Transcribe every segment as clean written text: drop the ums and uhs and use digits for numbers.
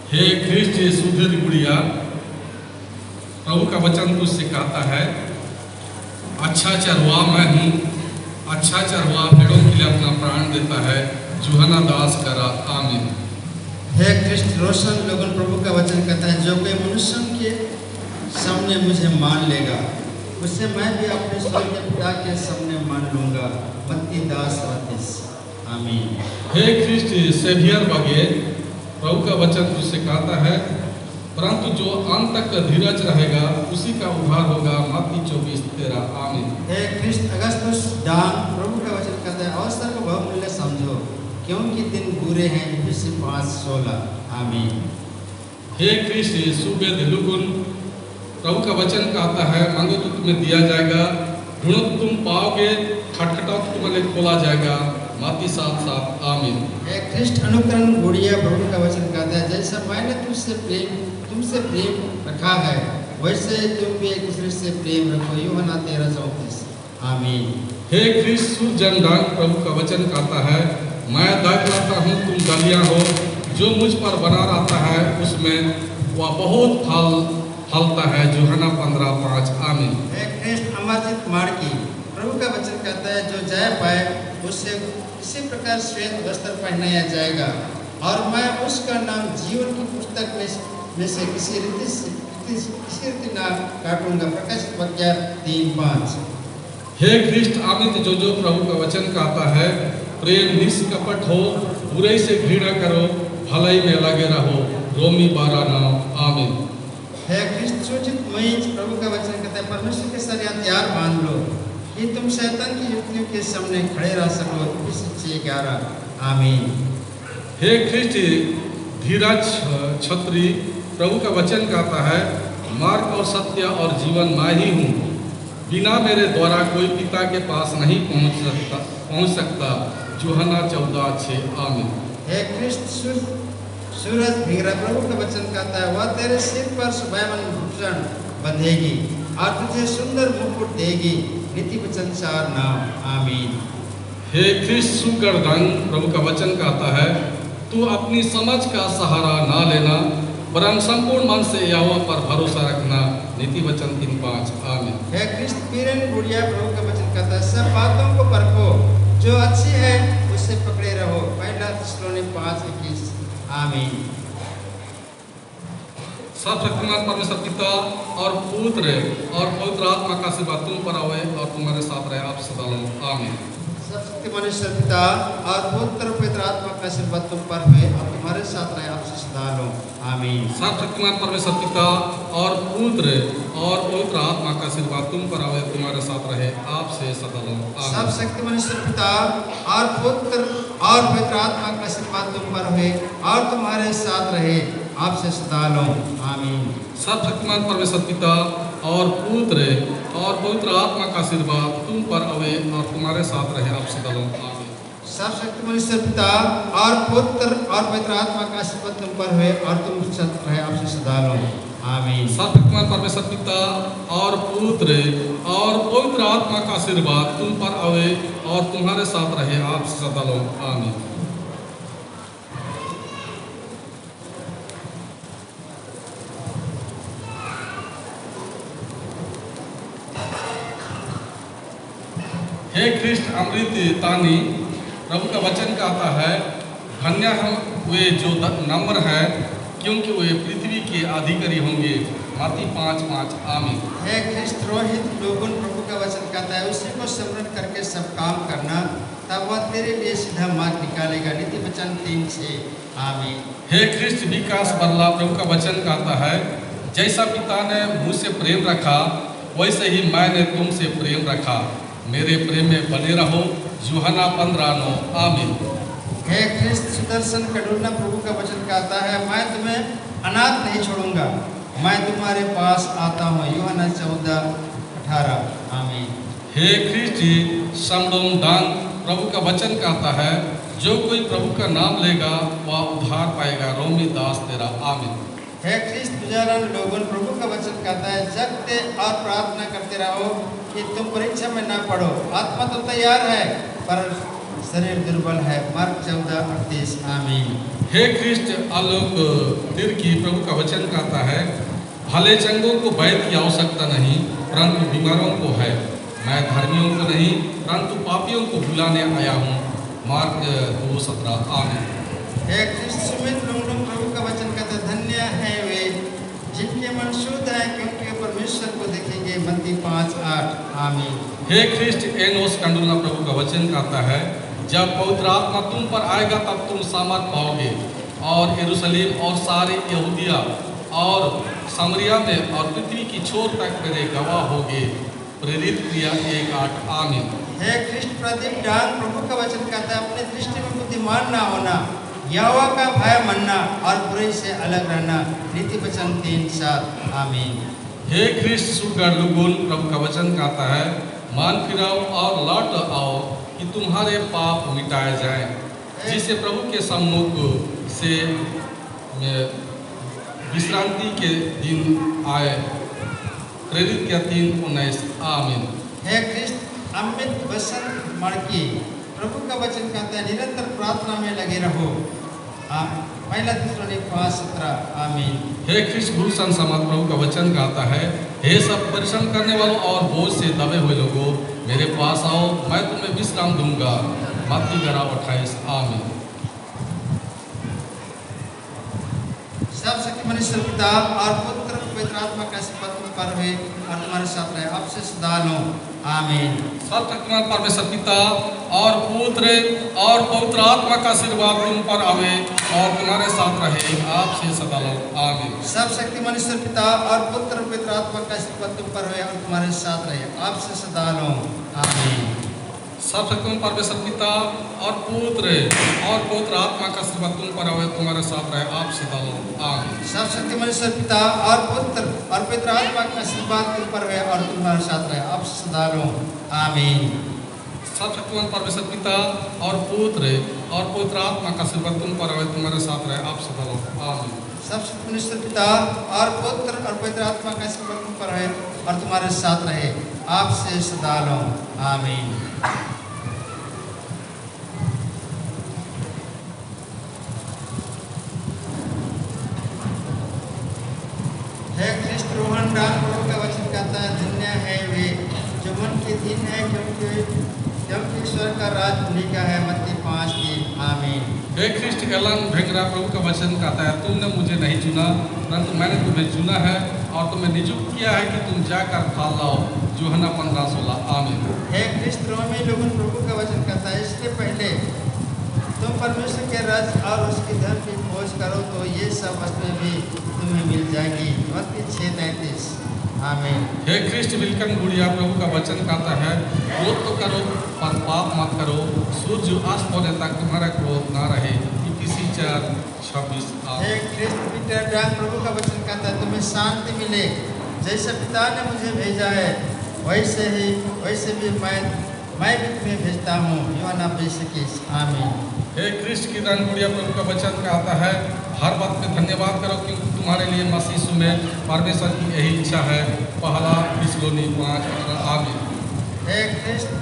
हे Christ Sudhir गुड़िया, प्रभु का वचन तुझसे कहता है, अच्छा चरवा मैं हूँ, अच्छा चरवा भेड़ों के लिए अपना प्राण देता है। यूहन्ना दास करा आमीन। हे ख्रिस्ट रोशन लोगन प्रभु का वचन कहता है, जो कोई मनुष्यों के सामने मुझे मान लेगा उससे मैं भी अपने स्वर्गीय पिता के सामने मान लूंगा। मत्ती 10:32 आमीन। हे ख्रिस्ट सेवियर बगे, प्रभु का वचन तुझसे कहता है, परंतु जो अंत तक धीरज रहेगा उसी का उद्धार होगा। मत्ती 24:13 आमीन। हे ख्रिस्ट अगस्तुस डान, प्रभु का वचन कहता है, अवसर को बहुमूल्य समझो क्योंकि दिन बुरे हैं। इफिसी 5:16 आमीन। हे ख्रिस्ट सुबेद लुगुन, प्रभु का वचन कहता है, मांगो तो तुम्हें दिया जाएगा, ढूंढो तो तुम पाओगे, खटखटाओ तो तुम्हें खोला जाएगा। मत्ती 7:7 आमीन। हे ख्रिस्ट अनुकरण गुड़िया, प्रभु का वचन कहता है, जैसा मैंने तुमसे प्रेम रखा है वैसे तुम भी एक दूसरे से प्रेम रखो। यूहन्ना 13:34 आमीन। हे ख्रिस्ट सुजन डांग, प्रभु का वचन कहता है, मैं दाग लाता हूँ, तुम डलियाँ हो, जो मुझ पर बना रहता है उसमें वह बहुत फलता है। यूहन्ना 15:5 आमीन। हे ख्रिस्ट अमरजीत मार्की, प्रभु का वचन कहता है, जो जय पाए उससे इसी प्रकार श्वेत वस्त्र पहनाया जाएगा और मैं उसका नाम जीवन की पुस्तक में से किसी रीति ना काटूंगा। प्रकाशित वाक्य 3:5। हे ख्रिस्ट आमित, जो प्रभु का वचन कहता है, प्रेम निष्कपट हो, बुराई से घृणा करो, भलाई में लगे रहो। रोमी 12:9 आमीन। हे ख्रिस्ट सूचित मईज, प्रभु का वचन कहता है, परमेश्वर के साथ हथियार बांध लो कि तुम शैतान की युक्तियों के सामने खड़े रह सको। इफिसी 6:11 आमीन। हे ख्रिस्ट धीरज छत्री, प्रभु का वचन कहता है, मार्ग और सत्य और जीवन मैं ही हूँ, बिना मेरे द्वारा कोई पिता के पास नहीं पहुँच सकता। यूहन्ना 14:6 आमीन। हे ख्रिस्ट सूरज भिंगरा, प्रभु का वचन कहता है, वह तेरे सिर पर शोभायमान भूषण बंधेगी और तुझे सुंदर मुकुट देगी। नीति वचन 4:9 आमीन। हे ख्रिस्ट सुगर रंग, प्रभु का वचन कहता है, तू अपनी समझ का सहारा ना लेना, वरन संपूर्ण मन से यहोवा पर भरोसा रखना। नीति वचन 3:5 आमीन। हे ख्रिस्ट पीरन गुड़िया, प्रभु का वचन कहता है, सब बातों को परखो, जो अच्छी है उससे पकड़े रहो। 1 थिस्सलुनीके 5:21 आमीन। सर्वशक्तिमान परमेश्वर पिता और पुत्र और पवित्र आत्मा का आशीर्वाद तुम पर आवे और तुम्हारे साथ रहे आप सदा। आमीन। सर्वशक्तिमान ईश्वर पिता और पुत्र पवित्र आत्मा का आशीर्वाद तुम पर हुए और तुम्हारे साथ रहे आपसे सदा लो। आमीन। सर्वशक्तिमान परमेश्वर पिता और पुत्र और पवित्र आत्मा का आशीर्वाद तुम पर आवे, तुम्हारे साथ रहे आपसे सदा लो। आमीन। सर्वशक्तिमान ईश्वर पिता और पुत्र और पवित्र आत्मा का आशीर्वाद तुम पर हुए और तुम्हारे साथ रहे आपसे सदा लो। आमीन। सर्वशक्तिमान परमेश्वर पिता और पुत्र और पवित्र आत्मा का आशीर्वाद तुम पर आवे और तुम्हारे साथ रहे आप सदा लो। आमीन। सर्वशक्तिमान ईश्वर पिता और पुत्र और पवित्र आत्मा का आशीर्वाद तुम पर हुए और तुम साथ रहे आपसे सदा लो। आमीन। सर्वशक्तिमान परमेश्वर पिता और पुत्र और पवित्र आत्मा का आशीर्वाद तुम पर आवे और तुम्हारे साथ रहे आपसे सदा लो। आमीन। हे ख्रिस्ट अमृत तानी, प्रभु का वचन कहता है, धन्य हम वे जो नम्र हैं क्योंकि वे पृथ्वी के अधिकारी होंगे। मत्ती 5:5 आमीन। हे ख्रिस्त रोहित लोगों, प्रभु का वचन कहता है, उसी को स्मरण करके सब काम करना, तब वह तेरे लिए सीधा मार्ग निकालेगा। नीति वचन 3:6 आमीन। हे ख्रिस्त विकास बरला, प्रभु का वचन कहता है, जैसा पिता ने मुझसे प्रेम रखा वैसे ही मैंने तुमसे प्रेम रखा, मेरे प्रेम में बने रहो। यूहन्ना 15:9 आमीन। हे ख्रिस्त सुदर्शन कडुलना, प्रभु का वचन कहता है, मैं तुम्हें अनाथ नहीं छोड़ूंगा, मैं तुम्हारे पास आता हूँ। यूहन्ना 14:18 आमीन। हे ख्रिस्ट समडोम डांग, प्रभु का वचन कहता है, जो कोई प्रभु का नाम लेगा वह उद्धार पाएगा। रोमी 10:13 आमीन। हे ख्रिस्त गुजारन लोगों, प्रभु का वचन कहता है, जगते और प्रार्थना करते रहो कि तुम परीक्षा में ना पड़ो। आत्मा तो तैयार है पर शरीर दुर्बल है। मार्क 14:38। आमीन। हे ख्रिस्ट आलोक तिर की प्रभु का वचन कहता है, भले चंगों को वैद्य की आवश्यकता नहीं, परंतु बीमारों को है। मैं धर्मियों को नहीं, परंतु पापियों को बुलाने आया हूँ। मार्क 2:17। आमीन। हे ख्रिस्त सुमित लोगों, प्रभु का वचन कहता है, धन्य है वे जिनके मन शुद्ध है, क्योंकि परमेश्वर को देखेंगे। मत्ती 5:8। आमीन। हे ख्रिस्ट एनोस कंडूना प्रभु का वचन कहता है, जब पवित्र आत्मा तुम पर आएगा तब तुम सामर्थ पाओगे और यरूशलेम और सारे यहूदिया और सामरिया में और पृथ्वी की छोर तक मेरे गवाह होगे। प्रेरित क्रिया 1:8। आमीन। हे ख्रिस्ट प्रदीप डाल, प्रभु का वचन कहता है, अपने दृष्टि में बुद्धिमान ना होना, यहोवा का भय मानना और बुराई से अलग रहना। नीति वचन 3:7। आमीन। हे ख्रिस्ट सुगर लुगुल प्रभु का वचन कहता है, मान फिराओ और लौट आओ कि तुम्हारे पाप मिटाए जाएं, जिसे प्रभु के सम्मुख से विश्रांति के दिन आए। प्रेरित किया 3:19। आमीन। हे ख्रिस्त अमित वसंत मणकी, प्रभु का वचन कहता है, निरंतर प्रार्थना में लगे रहो। पहला थिस्सलुनीक 5:17। आमीन। हे ख्रिस्त गुलशन समाज प्रभु का वचन कहता है, हे सब परिश्रम करने वालों और बोझ से दबे हुए लोगों, मेरे पास आओ, मैं तुम्हें विश्राम दूंगा। मत्ती 11:28। आमीन। सर्वशक्तिमान ईश्वर पिता और पुत्र पवित्र आत्मा का आशीर्वाद तुम पर रहे और तुम्हारे साथ रहे, अब से सदा लो। आमीन। सर्वशक्तिमान परमेश्वर पिता और पुत्र और पवित्र आत्मा का आशीर्वाद तुम पर आवे और तुम्हारे साथ रहे, आपसे सदा लो। आमीन। सर्वशक्तिमान ईश्वर पिता और पुत्र पवित्र आत्मा का आशीर्वाद तुम पर रहे और तुम्हारे साथ रहे, आपसे सदा लो। आमीन। सर्वशक्तिमान परमेश्वर पिता और पुत्र और पवित्र आत्मा का आशीर्वाद तुम पर आवे, तुम्हारे साथ रहे, आपसे सदा लो। आमीन। सर्वशक्तिमान ईश्वर पिता और पुत्र और पवित्र आत्मा का आशीर्वाद तुम पर रहे और तुम्हारे साथ रहे, आपसे सदा लो। आमीन। सर्वशक्तिमान परमेश्वर पिता और पुत्र और पवित्र आत्मा का आशीर्वाद तुम पर आवे, तुम्हारे साथ रहे, आप सदा लो। आमीन। सर्वशक्तिमान ईश्वर पिता और पुत्र और पवित्र आत्मा का आशीर्वाद तुम पर रहे और तुम्हारे साथ रहे, आपसे सदा लो। आमीन। हे ख्रिस्त रोहन डाल, प्रभु का वचन कहता है, धन्य है वे जो मन के दिन है, क्योंकि ईश्वर का राज उन्हीं का है। मत्ती 5:3। आमीन। हे ख्रिस्ट एलन भेंगरा प्रभु का वचन कहता है, तुमने मुझे नहीं चुना, परंतु मैंने तुम्हें चुना है और तुम्हें नियुक्त किया है कि तुम जाकर फल लाओ। यूहन्ना 15:16। आमीन। हे ख्रिस्त रोमी लोगों, प्रभु का वचन कहता है, इसके पहले तुम परमेश्वर के राज्य और उसकी धन की खोज करो तो ये सब वस्तुएं भी तुम्हें मिल जाएंगी। मत्ती 6:33। आमीन। हे ख्रिस्ट विल्कन गुड़िया प्रभु का वचन कहता है, क्रोध तो करो पर पाप मत करो, सूर्य अस्त होने तक तुम्हारा क्रोध ना रहे। इफिसी 4:26। हे ख्रिस्त पीटर डाल, प्रभु का वचन कहता है, तुम्हें शांति मिले। जैसे पिता ने मुझे भेजा है, वैसे भी मैं भी तुम्हें भेजता हूँ। यूहन्ना 20:21। आमीन। हे ख्रिस्ट की दान गुड़िया प्रभु का वचन कहता है, हर बात में धन्यवाद करो क्योंकि तुम्हारे लिए मसीह यीशु में परमेश्वर की यही इच्छा है। पहला थिस्सलुनीक 5:18। आमीन। हे ख्रिस्त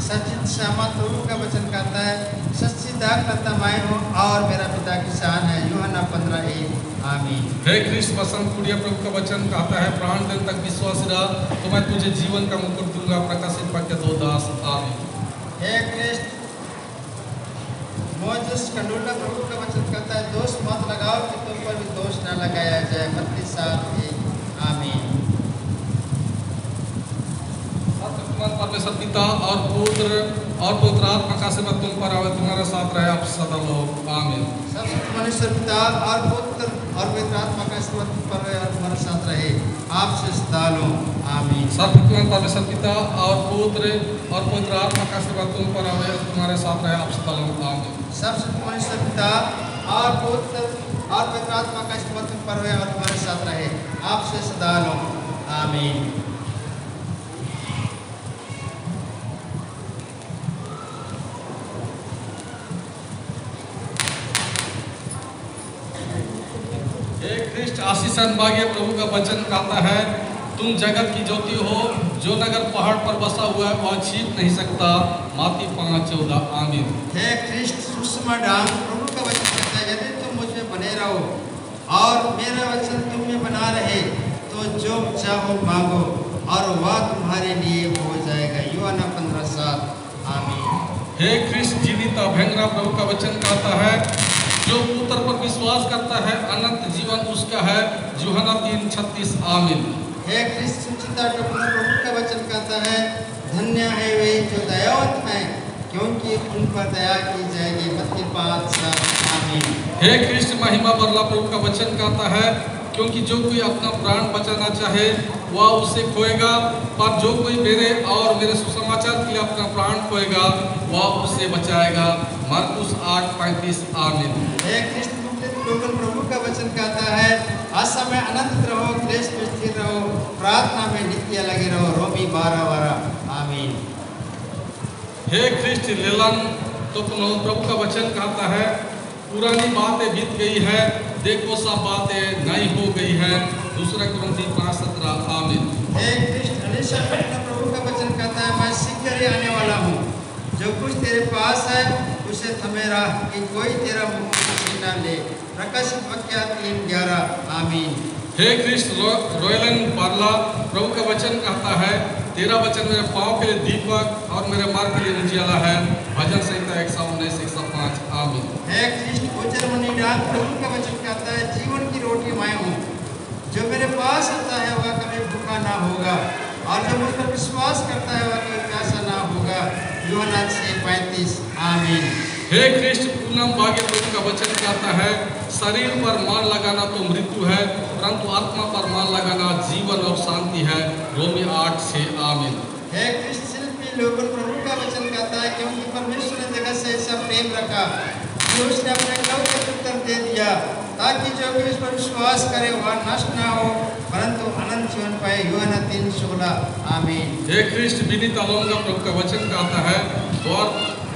सचित श्यामा, प्रभु का वचन कहता है, सच्ची दाग करता मैं हूँ और मेरा पिता किसान है। यूहन्ना 15:1। आमीन। हे ख्रिस्त बसंत गुड़िया प्रभु का वचन कहता है, प्राण दिन तक विश्वास रहा तो मैं तुझे जीवन का मुकुट दूंगा। प्रकाशित वाक्य 2:10। आमीन। हे ख्रिस्त मोजेस कंडोला, प्रभु का वचन कहता है, दोष मत लगाओ कि तुम पर भी दोष न लगाया जाए। मत्ती 7:1। आमीन। परमेश्वर पिता और पुत्र और पवित्र आत्मा का आशीर्वाद तुम पर आवे, तुम्हारे साथ रहे, आप सदा लो। आमीन। सर्वशक्तिमान ईश्वर पिता और पुत्र और पवित्र आत्मा का आशीर्वाद तुम पर रहे और तुम्हारे साथ रहे, आपसे सदा लो। आमीन। सर्वशक्तिमान परमेश्वर पिता और पुत्र और पवित्र आत्मा का आशीर्वाद तुम पर आवे, तुम्हारे साथ रहे, आप सदा लो। आमीन। सर्वशक्तिमान ईश्वर पिता और पुत्र और पवित्र आत्मा का आशीर्वाद तुम पर रहे और तुम्हारे साथ रहे, आपसे सदा लो। आमीन। ख्रिस्ट आशीषन भाग्य प्रभु का वचन कहता है, तुम जगत की ज्योति हो। जो नगर पहाड़ पर बसा हुआ है वह छिप नहीं सकता। माती 5:14 आमीन। हे ख्रिस्ट सुसमाचार प्रभु का वचन कहता है, यदि तुम मुझ में बने रहो और मेरा वचन तुम में बना रहे तो जो चाहो मांगो और वह तुम्हारे लिए हो जाएगा। यूहन्ना 15:7 आमीन। हे ख्रिस्ट जीवित अभंगरा प्रभु का वचन कहता है, जो पुत्र पर विश्वास करता है अनंत जीवन उसका है। यूहन्ना 3:36 आमीन। हे ख्रिस्त सुचिता प्रभु का वचन कहता है, धन्य है वे जो दयावंत हैं क्योंकि उन पर दया की जाएगी। मत्ती 5:7 आमीन। हे ख्रिस्ट महिमा बरला प्रभु का वचन कहता है, क्योंकि जो कोई अपना प्राण बचाना चाहे वह उसे खोएगा, पर जो कोई मेरे और मेरे सुसमाचार के लिए अपना प्राण खोएगा वह उसे बचाएगा। मार्कुस 8:35 आमीन। हे ख्रिस्त लोकल प्रभु का वचन कहता है, आशा में अनंत रहो, क्लेश में स्थिर रहो, प्रार्थना में नित्य लगे रहो। रोमी 12:12 आमीन। हे ख्रिस्ट लेलन तो प्रभु का वचन कहता है, पुरानी बातें बीत गई है, देखो सब बातें नई हो गई है। दूसरा कुरिन्थी 5:17 आमीन। हे ख्रिस्ट हमेशा प्रभु का वचन कहता है, मैं शीघ्र ही आने वाला हूँ। जो कुछ तेरे पास है उसे थमे रह कि कोई तेरा मुख छीन न ले। प्रकाशित वाक्य 3:11 आमीन। हे ख्रिस्ट रोयलन बारला प्रभु का वचन कहता है, तेरा वचन मेरे पाँव के लिए दीपक और मेरे मार्ग के लिए उजियाला है। भजन संहिता 119-105 आमीन। हे ख्रिस्ट गोचरमणि डाक प्रभु का वचन कहता है, जीवन की रोटी मैं हूँ, जो मेरे पास आता है वह कभी भूखा ना होगा और जो मुझ पर विश्वास करता है वह कभी प्यासा ना होगा। यूहन्ना 6:35 आमीन। हे ख्रिस्ट पूनम भाग्य प्रभु का वचन कहता है, शरीर पर मान लगाना तो मृत्यु है, परंतु आत्मा पर मान लगाना जीवन और शांति है। रोमी 8:6 आमीन। हे ख्रिस्त शिल्पी लोगों प्रभु का वचन कहता है, क्योंकि परमेश्वर ने जगत से ऐसा प्रेम रखा कि उसने अपने एकलौते पुत्र दे दिया, ताकि जो भी उस पर विश्वास करे वह नष्ट ना हो परंतु अनंत जीवन पाए। यूहन्ना 3:16 आमीन। हे ख्रिस्ट विनीत अलोंगा प्रभु का वचन कहता है, द्वार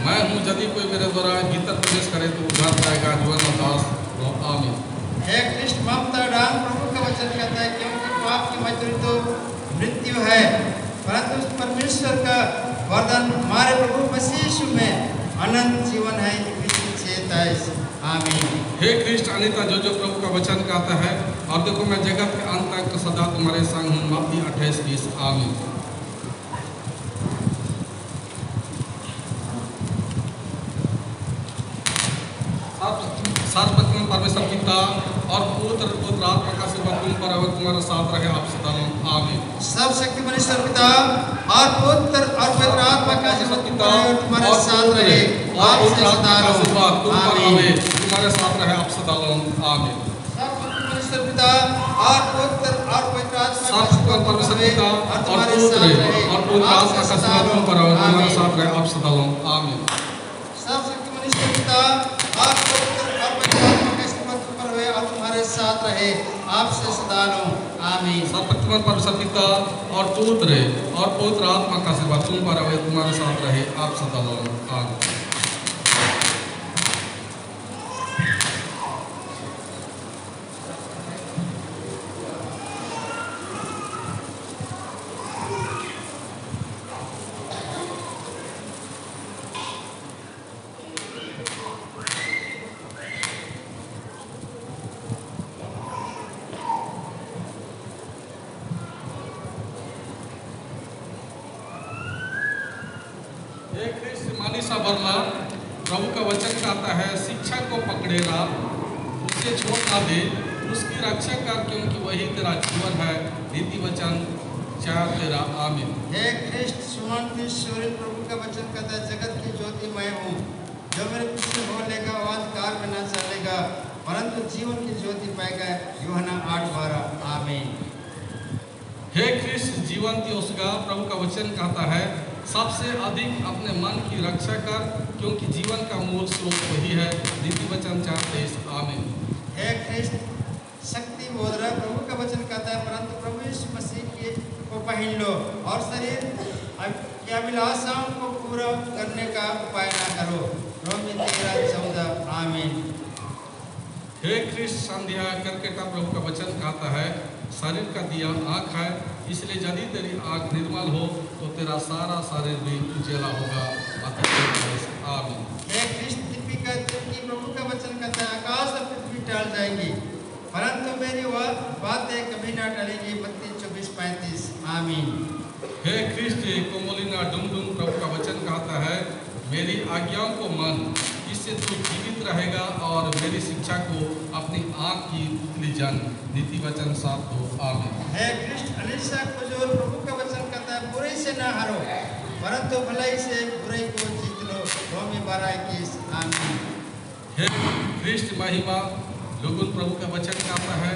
मैं हूँ, यदि कोई मेरे द्वारा भीतर प्रवेश करे तो उद्धार पाएगा। यूहन्ना 10 आमीन। हे ख्रिस्ट ममता डांग प्रभु का वचन कहता है, क्योंकि पाप की मजदूरी तो मृत्यु है, परंतु उस परमेश्वर का वरदान हमारे प्रभु मसीह यीशु में अनंत जीवन है। 6:23 आमीन। हे ख्रिस्ट अनिता जो प्रभु का वचन कहता है, और देखो मैं जगत के अंत तक सदा तुम्हारे संग हूँ। मत्ती 28:20 आमीन। सर्वशक्तिमान परमेश्वर पिता और पुत्र आत्मा का सेवा तुम पर और तुम्हारे साथ रहे आप सदा। आमीन। सब शक्तिमान ईश्वर पिता और पुत्र और पवित्र आत्मा का सेवा तुम्हारे साथ रहे आप सदा। आमीन। तुम्हारे साथ रहे आप सदा। आमीन। सब शक्तिमान ईश्वर पिता और पुत्र और पवित्र आत्मा का सेवा परमेश्वर पिता और पुत्र आत्मा का सेवा तुम पर और तुम्हारे साथ रहे आप सदा। आमीन। सब शक्तिमान ईश्वर पिता और पुत्र और पवित्र आत्मा का सेवा तुम पर हुए और तुम्हारे साथ रहे आपसे सदा लो। आमीन। सर्वशक्तिमान परमेश्वर पिता और पुत्र आत्मा का सेवा तुम पर और तुम्हारे साथ रहे आप सदा। आमीन। मानिसा बरला प्रभु का वचन कहता है, शिक्षा को पकड़ेगा उसे छोड़ ना दे, उसकी रक्षा कर क्योंकि वही तेरा जीवन है। नीति वचन 4:13 आमीन। हे ख्रिस्ट सुमंत प्रभु का वचन कहता है, जगत की ज्योति मैं हूँ, जो मेरे पीछे हो लेगा वह अंधकार में न चलेगा परंतु जीवन की ज्योति पाएगा। यूहन्ना 8:12 आमीन। हे ख्रिस्ट जीवन की उसका प्रभु का वचन कहता है, सबसे अधिक अपने मन की रक्षा कर क्योंकि जीवन का मूल स्रोत वही है। नीति वचन 4:23 आमीन। हे ख्रिस्ट शक्ति बोध रहा प्रभु का वचन कहता है, परंतु प्रभु यीशु मसीह को पहन लो और शरीर की अभिलाषाओं को पूरा करने का उपाय ना करो। रोमी 13:14 आमीन। हे ख्रिस्ट संध्या करके प्रभु का वचन कहता है, शरीर का दिया आँख है, इसलिए यदि तेरी आँख निर्मल हो तो तेरा सारा शरीर भी उजेला होगा। आमीन। हे ख्रिस्त दीपिका की प्रभु का वचन कहता है, आकाश और पृथ्वी टल जाएंगी परंतु मेरी वह बातें कभी ना टलेंगी। मत्ती 24:35। आमीन। हे ख्रिस्त कोमोलिना डुमडुम प्रभु का वचन कहता है, मेरी आज्ञाओं को मान, इससे तू जीवित रहेगा और मेरी शिक्षा को अपनी आँख की पुतली जान। नीति वचन 7:2। आमीन। हे ख्रिस्त अलीशा को जो प्रभु का वचन कहता है, बुराई से ना हारो परंतु भलाई से बुराई को जीत लो। रोमी 12:21। आमीन। हे ख्रिस्त महिमा लोगों प्रभु का वचन कहता है,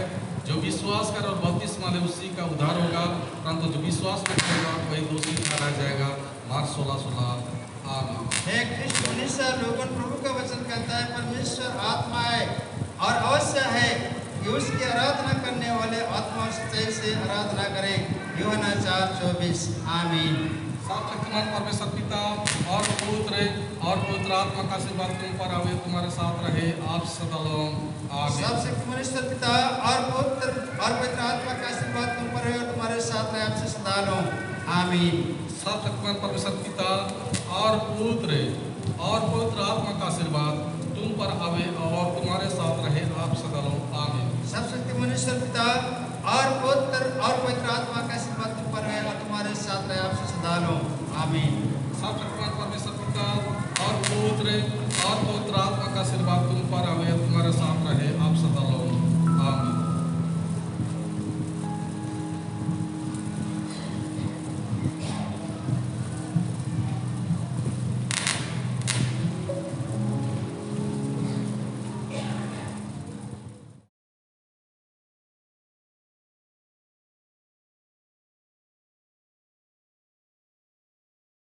जो विश्वास कर और बपतिस्मा ले उसी का उद्धार होगा, परंतु जो विश्वास नहीं करेगा वही दोषी ठहराया जाएगा। मार्क 16:16। आमीन। हे ख्रिस्त अलीशा लोगों प्रभु का वचन कहता है, परमेश्वर आत्मा है और अवश्य है कि उसकी आराधना करने वाले आत्मा और सच्चाई से आराधना करें। यूहन्ना 4:24। आमीन। सर्वशक्तिमान परमेश्वर पिता और पुत्र और पवित्र आत्मा का आशीर्वाद तुम पर आवे, तुम्हारे साथ रहे, आप सदा आमीन। सर्वशक्तिमान ईश्वर पिता और पुत्र और पवित्र आत्मा का आशीर्वाद तुम पर रहे और तुम्हारे साथ रहे, आपसे सदा लो। आमीन। सर्वशक्तिमान परमेश्वर पिता और पुत्र और पवित्र आत्मा का आशीर्वाद तुम पर आवे और तुम्हारे साथ रहे, आप सदा लो। आमीन। सर्वशक्तिमान ईश्वर पिता और पुत्र और पवित्र आत्मा का आशीर्वाद तुम पर रहे और तुम्हारे साथ रहे, आपसे सदा लो। आमीन। सर्वशक्तिमान परमेश्वर पिता और पुत्र और पवित्र